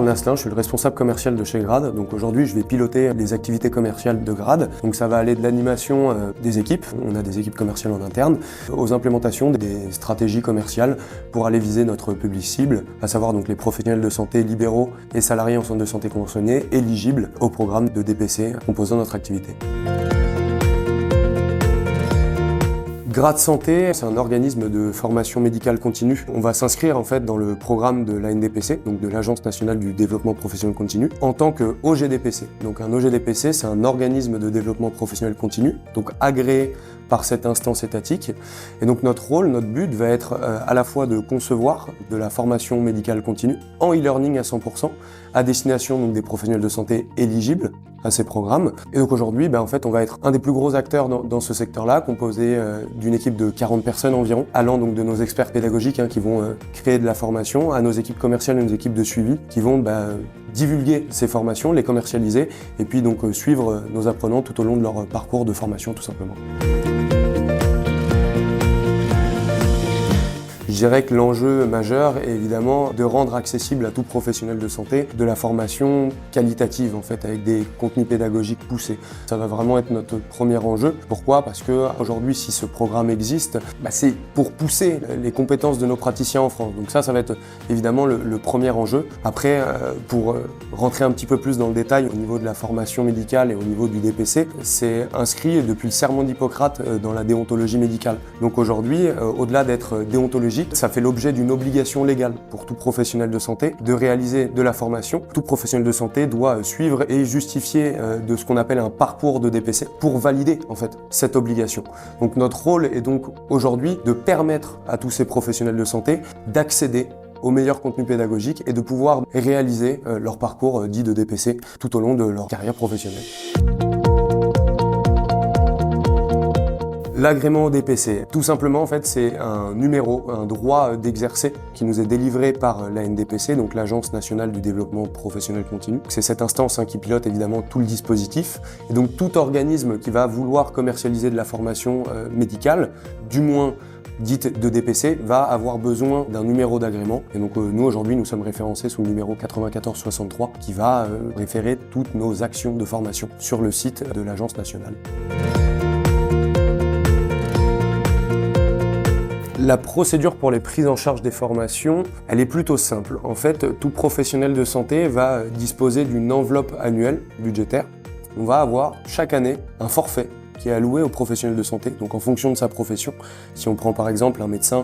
Asselin, je suis le responsable commercial de chez Grad. Donc aujourd'hui, je vais piloter les activités commerciales de Grad. Donc ça va aller de l'animation des équipes, on a des équipes commerciales en interne, aux implémentations des stratégies commerciales pour aller viser notre public cible, à savoir donc les professionnels de santé libéraux et salariés en centre de santé conventionné éligibles au programme de DPC composant notre activité. Grad Santé, c'est un organisme de formation médicale continue. On va s'inscrire en fait dans le programme de l'ANDPC, donc de l'Agence nationale du développement professionnel continu, en tant que OGDPC. Donc un OGDPC, c'est un organisme de développement professionnel continu, donc agréé par cette instance étatique. Et donc notre rôle, notre but va être à la fois de concevoir de la formation médicale continue en e-learning à 100%, à destination donc des professionnels de santé éligibles à ces programmes. Et donc aujourd'hui, en fait, on va être un des plus gros acteurs dans ce secteur-là, composé d'une équipe de 40 personnes environ, allant donc de nos experts pédagogiques qui vont créer de la formation, à nos équipes commerciales et nos équipes de suivi qui vont divulguer ces formations, les commercialiser et puis donc suivre nos apprenants tout au long de leur parcours de formation tout simplement. Je dirais que l'enjeu majeur est évidemment de rendre accessible à tout professionnel de santé de la formation qualitative en fait, avec des contenus pédagogiques poussés. Ça va vraiment être notre premier enjeu. Pourquoi ? Parce qu'aujourd'hui, si ce programme existe, c'est pour pousser les compétences de nos praticiens en France. Donc ça va être évidemment le premier enjeu. Après, pour rentrer un petit peu plus dans le détail au niveau de la formation médicale et au niveau du DPC, c'est inscrit depuis le serment d'Hippocrate dans la déontologie médicale. Donc aujourd'hui, au-delà d'être déontologique, ça fait l'objet d'une obligation légale pour tout professionnel de santé de réaliser de la formation. Tout professionnel de santé doit suivre et justifier de ce qu'on appelle un parcours de DPC pour valider en fait cette obligation. Donc notre rôle est donc aujourd'hui de permettre à tous ces professionnels de santé d'accéder au meilleur contenu pédagogique et de pouvoir réaliser leur parcours dit de DPC tout au long de leur carrière professionnelle. L'agrément au DPC, tout simplement en fait c'est un numéro, un droit d'exercer qui nous est délivré par l'ANDPC, donc l'Agence nationale du développement professionnel continu. C'est cette instance qui pilote évidemment tout le dispositif et donc tout organisme qui va vouloir commercialiser de la formation médicale, du moins dite de DPC, va avoir besoin d'un numéro d'agrément. Et donc nous aujourd'hui nous sommes référencés sous le numéro 9463 qui va référer toutes nos actions de formation sur le site de l'Agence nationale. La procédure pour les prises en charge des formations, elle est plutôt simple. En fait, tout professionnel de santé va disposer d'une enveloppe annuelle budgétaire. On va avoir chaque année un forfait qui est alloué aux professionnels de santé, donc en fonction de sa profession. Si on prend par exemple un médecin,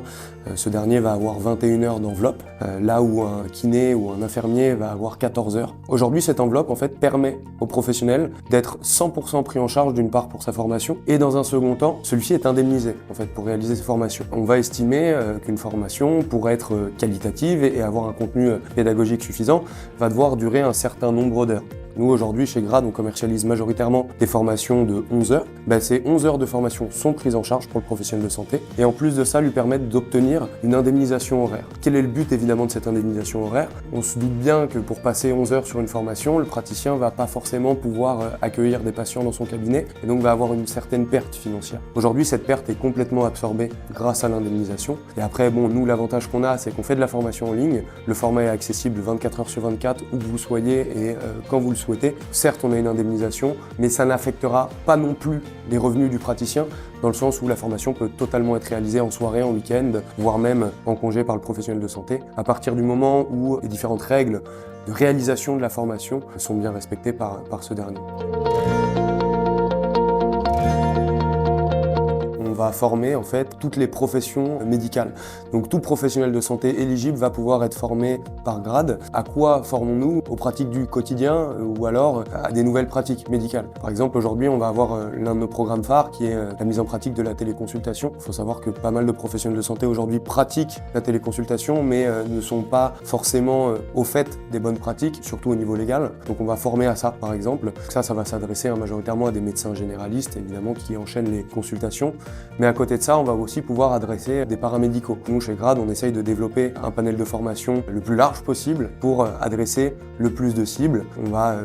ce dernier va avoir 21 heures d'enveloppe, là où un kiné ou un infirmier va avoir 14 heures. Aujourd'hui, cette enveloppe en fait permet aux professionnels d'être 100% pris en charge d'une part pour sa formation et dans un second temps, celui-ci est indemnisé en fait pour réaliser ses formations. On va estimer qu'une formation, pour être qualitative et avoir un contenu pédagogique suffisant, va devoir durer un certain nombre d'heures. Nous, aujourd'hui, chez Grad, on commercialise majoritairement des formations de 11 heures. Ces 11 heures de formation sont prises en charge pour le professionnel de santé et en plus de ça, lui permettent d'obtenir une indemnisation horaire. Quel est le but évidemment de cette indemnisation horaire ? On se doute bien que pour passer 11 heures sur une formation, le praticien va pas forcément pouvoir accueillir des patients dans son cabinet et donc va avoir une certaine perte financière. Aujourd'hui, cette perte est complètement absorbée grâce à l'indemnisation. Et après, nous, l'avantage qu'on a, c'est qu'on fait de la formation en ligne. Le format est accessible 24 heures sur 24, où que vous soyez et quand vous le souhaitez. Certes, on a une indemnisation, mais ça n'affectera pas non plus les revenus du praticien, dans le sens où la formation peut totalement être réalisée en soirée, en week-end, voire même en congé par le professionnel de santé, à partir du moment où les différentes règles de réalisation de la formation sont bien respectées par ce dernier. On va former en fait toutes les professions médicales. Donc tout professionnel de santé éligible va pouvoir être formé par grade. À quoi formons-nous ? Aux pratiques du quotidien ou alors à des nouvelles pratiques médicales. Par exemple, aujourd'hui, on va avoir l'un de nos programmes phares qui est la mise en pratique de la téléconsultation. Il faut savoir que pas mal de professionnels de santé aujourd'hui pratiquent la téléconsultation mais ne sont pas forcément au fait des bonnes pratiques, surtout au niveau légal. Donc on va former à ça par exemple. Ça va s'adresser majoritairement à des médecins généralistes évidemment qui enchaînent les consultations. Mais à côté de ça, on va aussi pouvoir adresser des paramédicaux. Nous, chez Grad, on essaye de développer un panel de formation le plus large possible pour adresser le plus de cibles. On va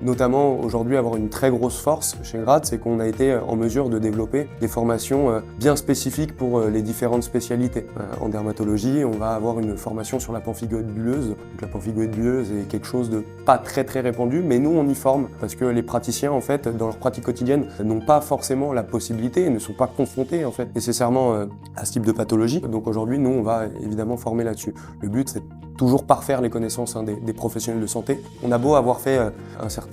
notamment aujourd'hui avoir une très grosse force chez Grad, c'est qu'on a été en mesure de développer des formations bien spécifiques pour les différentes spécialités. En dermatologie, on va avoir une formation sur la pemphigoïde bulleuse. Donc la pemphigoïde bulleuse est quelque chose de pas très répandu, mais nous on y forme parce que les praticiens en fait dans leur pratique quotidienne n'ont pas forcément la possibilité, ne sont pas confrontés en fait nécessairement à ce type de pathologie. Donc aujourd'hui nous on va évidemment former là-dessus. Le but c'est toujours parfaire les connaissances des professionnels de santé. On a beau avoir fait un certain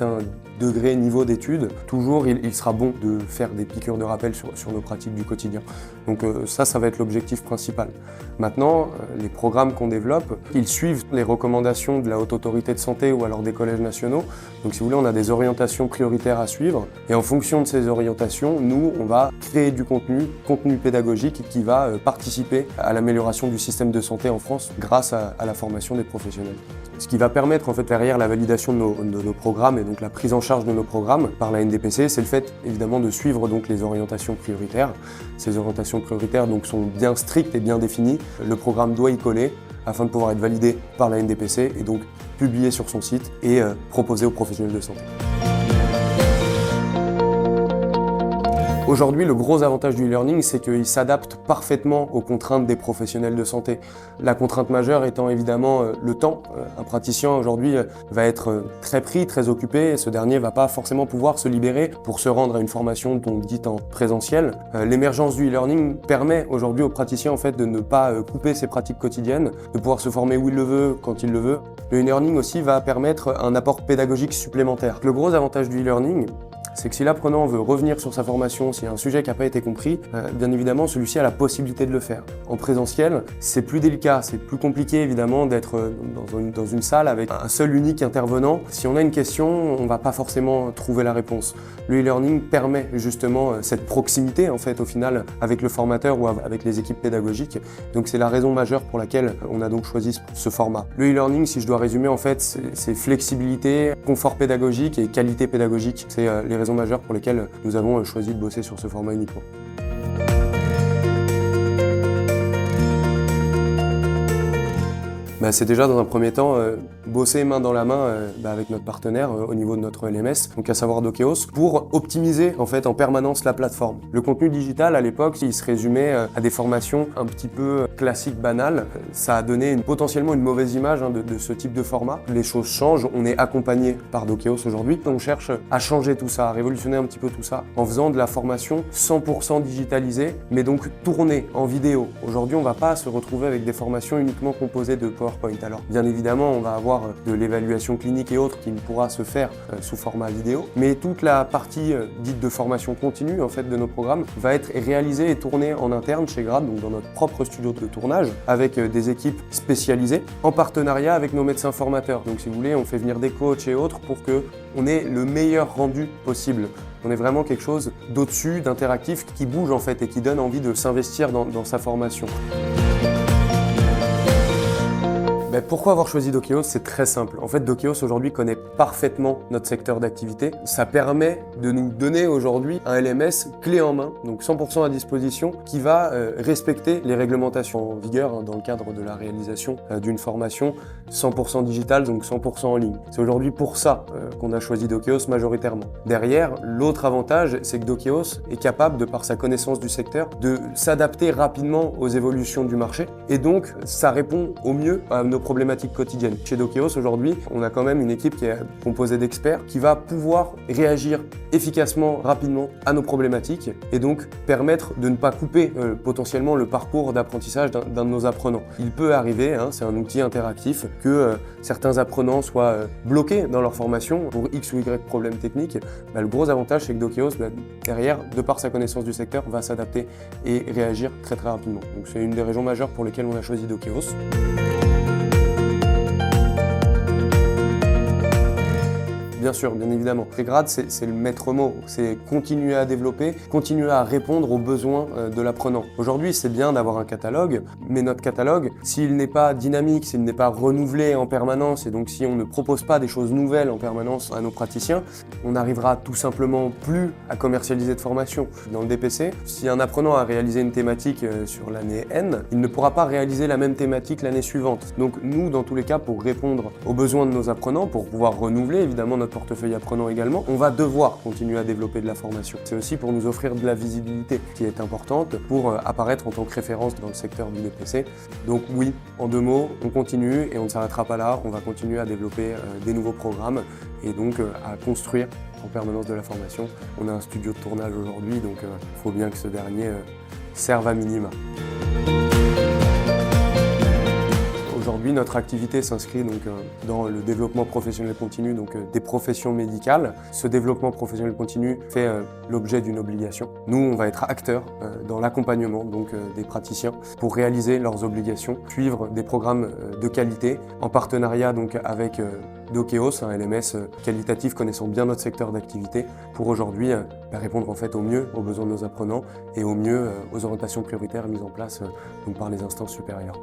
degré, niveau d'études, toujours il sera bon de faire des piqûres de rappel sur nos pratiques du quotidien. Donc ça va être l'objectif principal. Maintenant, les programmes qu'on développe, ils suivent les recommandations de la Haute Autorité de Santé ou alors des collèges nationaux. Donc si vous voulez, on a des orientations prioritaires à suivre et en fonction de ces orientations, nous, on va créer du contenu pédagogique qui va participer à l'amélioration du système de santé en France grâce à la formation des professionnels. Ce qui va permettre en fait derrière la validation de nos programmes et donc la prise en charge de nos programmes par la NDPC, c'est le fait évidemment de suivre donc les orientations prioritaires. Ces orientations prioritaires donc sont bien strictes et bien définies. Le programme doit y coller afin de pouvoir être validé par la NDPC et donc publié sur son site et proposé aux professionnels de santé. Aujourd'hui, le gros avantage du e-learning, c'est qu'il s'adapte parfaitement aux contraintes des professionnels de santé. La contrainte majeure étant évidemment le temps. Un praticien aujourd'hui va être très pris, très occupé, et ce dernier ne va pas forcément pouvoir se libérer pour se rendre à une formation donc dite en présentiel. L'émergence du e-learning permet aujourd'hui aux praticiens en fait de ne pas couper ses pratiques quotidiennes, de pouvoir se former où il le veut, quand il le veut. Le e-learning aussi va permettre un apport pédagogique supplémentaire. Le gros avantage du e-learning, c'est que si l'apprenant veut revenir sur sa formation, s'il y a un sujet qui n'a pas été compris, bien évidemment, celui-ci a la possibilité de le faire. En présentiel, c'est plus délicat, c'est plus compliqué évidemment d'être dans une salle avec un seul unique intervenant. Si on a une question, on ne va pas forcément trouver la réponse. Le e-learning permet justement cette proximité en fait au final avec le formateur ou avec les équipes pédagogiques. Donc c'est la raison majeure pour laquelle on a donc choisi ce format. Le e-learning, si je dois résumer en fait, c'est flexibilité, confort pédagogique et qualité pédagogique. C'est les raisons majeures pour lesquelles nous avons choisi de bosser sur ce format uniquement. C'est déjà dans un premier temps bosser main dans la main avec notre partenaire au niveau de notre LMS, donc à savoir Dokeos, pour optimiser en fait en permanence la plateforme. Le contenu digital à l'époque, il se résumait à des formations un petit peu classiques, banales. Ça a donné potentiellement une mauvaise image de ce type de format. Les choses changent, on est accompagné par Dokeos aujourd'hui. On cherche à changer tout ça, à révolutionner un petit peu tout ça en faisant de la formation 100% digitalisée, mais donc tournée en vidéo. Aujourd'hui, on ne va pas se retrouver avec des formations uniquement composées de PowerPoint. Alors bien évidemment on va avoir de l'évaluation clinique et autres qui ne pourra se faire sous format vidéo, mais toute la partie dite de formation continue en fait de nos programmes va être réalisée et tournée en interne chez Grad, donc dans notre propre studio de tournage avec des équipes spécialisées en partenariat avec nos médecins formateurs. Donc si vous voulez, on fait venir des coachs et autres pour que on ait le meilleur rendu possible. On est vraiment quelque chose d'au-dessus, d'interactif, qui bouge en fait et qui donne envie de s'investir dans sa formation. Pourquoi avoir choisi Dokeos? C'est très simple. En fait, Dokeos aujourd'hui connaît parfaitement notre secteur d'activité. Ça permet de nous donner aujourd'hui un LMS clé en main, donc 100% à disposition, qui va respecter les réglementations en vigueur dans le cadre de la réalisation d'une formation 100% digitale, donc 100% en ligne. C'est aujourd'hui pour ça qu'on a choisi Dokeos majoritairement. Derrière, l'autre avantage, c'est que Dokeos est capable, de par sa connaissance du secteur, de s'adapter rapidement aux évolutions du marché. Et donc, ça répond au mieux à nos problématiques quotidiennes. Chez Dokeos, aujourd'hui, on a quand même une équipe qui est composée d'experts qui va pouvoir réagir efficacement, rapidement à nos problématiques et donc permettre de ne pas couper potentiellement le parcours d'apprentissage d'un de nos apprenants. Il peut arriver, c'est un outil interactif, que certains apprenants soient bloqués dans leur formation pour X ou Y problèmes techniques. Le gros avantage, c'est que Dokeos, derrière, de par sa connaissance du secteur, va s'adapter et réagir très rapidement. Donc c'est une des raisons majeures pour lesquelles on a choisi Dokeos. Bien sûr, bien évidemment. Les grades, c'est le maître mot. C'est continuer à développer, continuer à répondre aux besoins de l'apprenant. Aujourd'hui, c'est bien d'avoir un catalogue, mais notre catalogue, s'il n'est pas dynamique, s'il n'est pas renouvelé en permanence, et donc si on ne propose pas des choses nouvelles en permanence à nos praticiens, on n'arrivera tout simplement plus à commercialiser de formation. Dans le DPC, si un apprenant a réalisé une thématique sur l'année N, il ne pourra pas réaliser la même thématique l'année suivante. Donc nous, dans tous les cas, pour répondre aux besoins de nos apprenants, pour pouvoir renouveler évidemment notre portefeuille apprenant également, on va devoir continuer à développer de la formation. C'est aussi pour nous offrir de la visibilité qui est importante pour apparaître en tant que référence dans le secteur du DPC. Donc oui, en 2 mots, on continue et on ne s'arrêtera pas là, on va continuer à développer des nouveaux programmes et donc à construire en permanence de la formation. On a un studio de tournage aujourd'hui, donc il faut bien que ce dernier serve à minima. Aujourd'hui, notre activité s'inscrit donc dans le développement professionnel continu, donc des professions médicales. Ce développement professionnel continu fait l'objet d'une obligation. Nous, on va être acteurs dans l'accompagnement donc des praticiens pour réaliser leurs obligations, suivre des programmes de qualité en partenariat donc avec Dokeos, un LMS qualitatif connaissant bien notre secteur d'activité, pour aujourd'hui répondre en fait au mieux aux besoins de nos apprenants et au mieux aux orientations prioritaires mises en place donc par les instances supérieures.